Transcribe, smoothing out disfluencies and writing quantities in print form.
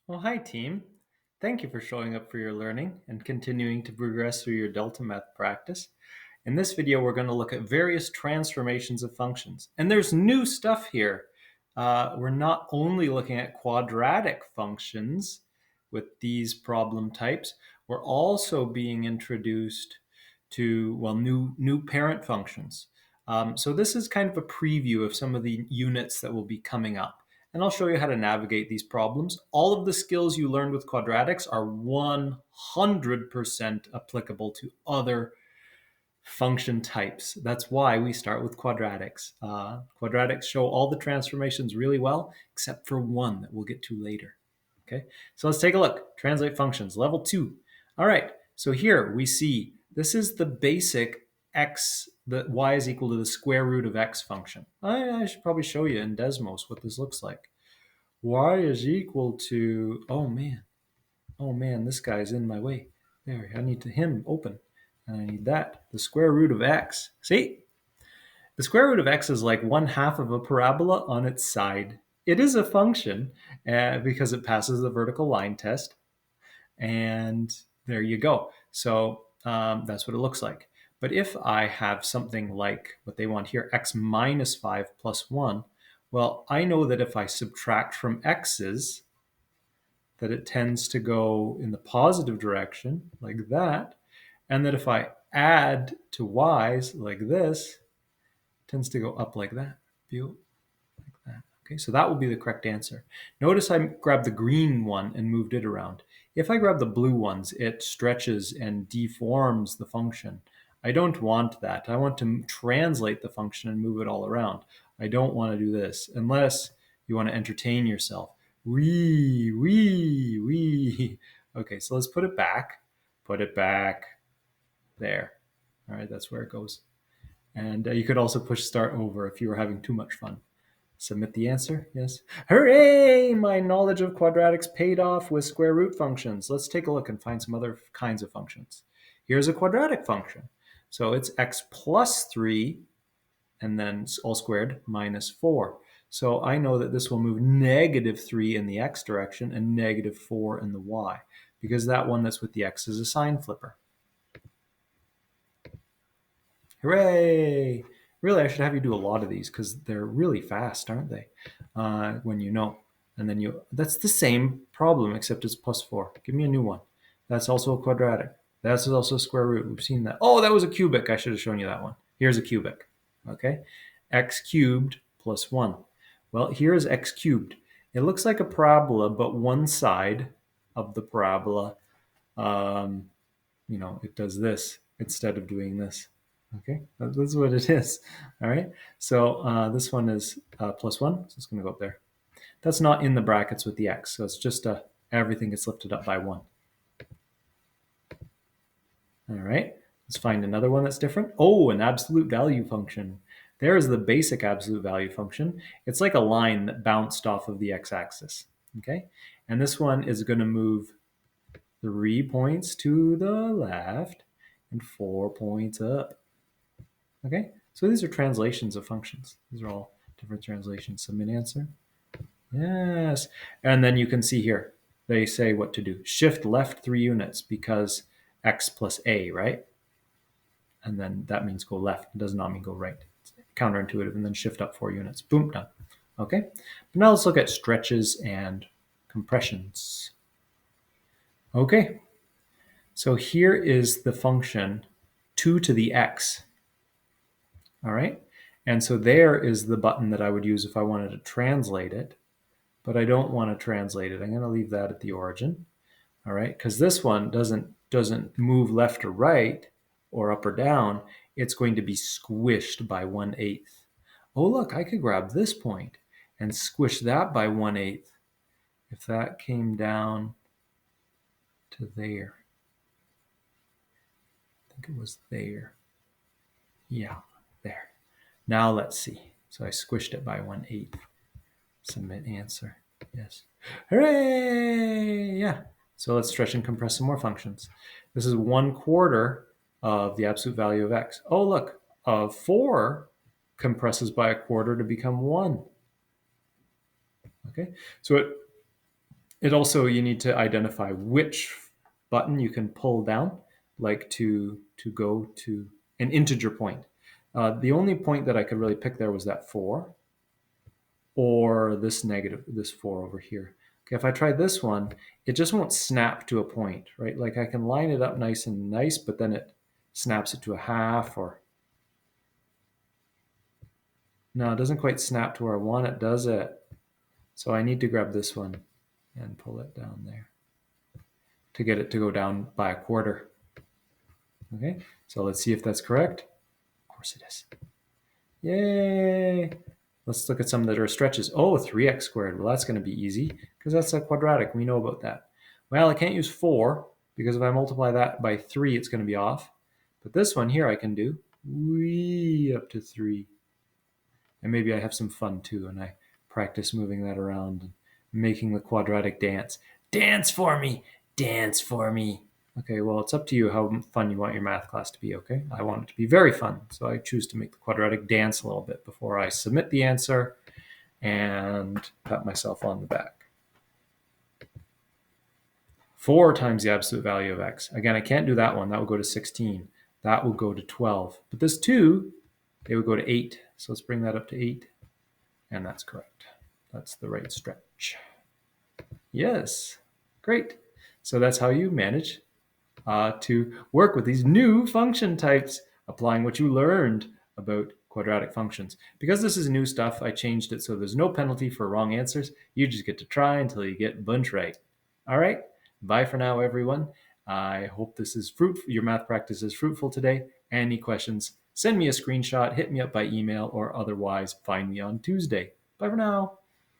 Well, hi, team. Thank you for showing up for your learning and continuing to progress through your Delta Math practice. In this video, we're going to look at various transformations of functions. And there's new stuff here. We're not only looking at quadratic functions with these problem types, we're also being introduced to, well, new parent functions. So this is kind of a preview of some of the units that will be coming up. And I'll show you how to navigate these problems. All of the skills you learned with quadratics are 100% applicable to other function types. That's why we start with quadratics. Quadratics show all the transformations really well, except for one that we'll get to later. Okay, so let's take a look. Translate functions, level 2. All right, so here we see this is the basic x, the y is equal to the square root of x function. I should probably show you in Desmos what this looks like. Y is equal to, oh man, this guy's in my way. There, I need him open. And I need that, the square root of x. See? The square root of x is like 1/2 of a parabola on its side. It is a function because it passes the vertical line test. And there you go. So that's what it looks like. But if I have something like what they want here, x minus 5 plus 1, well, I know that if I subtract from x's, that it tends to go in the positive direction, like that. And that if I add to y's, like this, it tends to go up like that. View like that. Okay, so that will be the correct answer. Notice I grabbed the green one and moved it around. If I grab the blue ones, it stretches and deforms the function. I don't want that. I want to translate the function and move it all around. I don't want to do this unless you want to entertain yourself. Wee. Okay, so let's put it back. Put it back there. All right, that's where it goes. And you could also push start over if you were having too much fun. Submit the answer, yes. Hooray! My knowledge of quadratics paid off with square root functions. Let's take a look and find some other kinds of functions. Here's a quadratic function. So it's x plus 3 and then all squared minus 4. So I know that this will move -3 in the x direction and -4 in the y, because that one that's with the x is a sign flipper. Hooray! Really, I should have you do a lot of these because they're really fast, aren't they? When you know. And then that's the same problem, except it's plus 4. Give me a new one. That's also a quadratic. That's also a square root. We've seen that. Oh, that was a cubic. I should have shown you that one. Here's a cubic. Okay? X cubed plus 1. Well, here is x cubed. It looks like a parabola, but one side of the parabola, it does this instead of doing this. Okay, that's what it is. All right, so this one is plus 1, so it's going to go up there. That's not in the brackets with the x, so it's just everything gets lifted up by 1. All right, let's find another one that's different. Oh, an absolute value function. There's the basic absolute value function. It's like a line that bounced off of the x-axis. Okay, and this one is going to move 3 points to the left and 4 points up. Okay, so these are translations of functions. These are all different translations. Submit answer. Yes. And then you can see here, they say what to do. Shift left 3 units because x plus a, right? And then that means go left. It does not mean go right. It's counterintuitive. And then shift up 4 units. Boom, done. Okay. But now let's look at stretches and compressions. Okay. So here is the function 2 to the x. All right. And so there is the button that I would use if I wanted to translate it, but I don't want to translate it. I'm going to leave that at the origin. All right. Because this one doesn't move left or right or up or down. It's going to be squished by 1/8. Oh, look, I could grab this point and squish that by 1/8 if that came down to there. I think it was there. Yeah, there. Now let's see. So I squished it by 1/8. Submit answer. Yes. Hooray! Yeah. So let's stretch and compress some more functions. This is 1/4 of the absolute value of x. Oh, look. 4 compresses by 1/4 to become 1. Okay. So It also, you need to identify which button you can pull down, like to go to an integer point. The only point that I could really pick there was that 4, or this negative, this 4 over here. Okay, if I try this one, it just won't snap to a point, right? Like I can line it up nice and nice, but then it snaps it to a half, or no, it doesn't quite snap to where I want it, does it? So I need to grab this one and pull it down there to get it to go down by a quarter. Okay, so let's see if that's correct. Of course it is. Yay! Let's look at some that are stretches. Oh, 3x squared. Well, that's going to be easy because that's a quadratic. We know about that. Well, I can't use 4 because if I multiply that by 3, it's going to be off. But this one here I can do way up to 3. And maybe I have some fun too, and I practice moving that around and making the quadratic dance. Dance for me! Dance for me! Okay, well, it's up to you how fun you want your math class to be, okay? I want it to be very fun, so I choose to make the quadratic dance a little bit before I submit the answer and pat myself on the back. 4 times the absolute value of x. Again, I can't do that one. That will go to 16. That will go to 12. But this 2, it would go to 8. So let's bring that up to 8. And that's correct. That's the right stretch. Yes, great. So that's how you manage to work with these new function types, applying what you learned about quadratic functions. Because this is new stuff, I changed it so there's no penalty for wrong answers. You just get to try until you get a bunch right. All right, bye for now, everyone. I hope this is fruitful. Your math practice is fruitful today. Any questions, send me a screenshot, hit me up by email, or otherwise find me on Tuesday. Bye for now.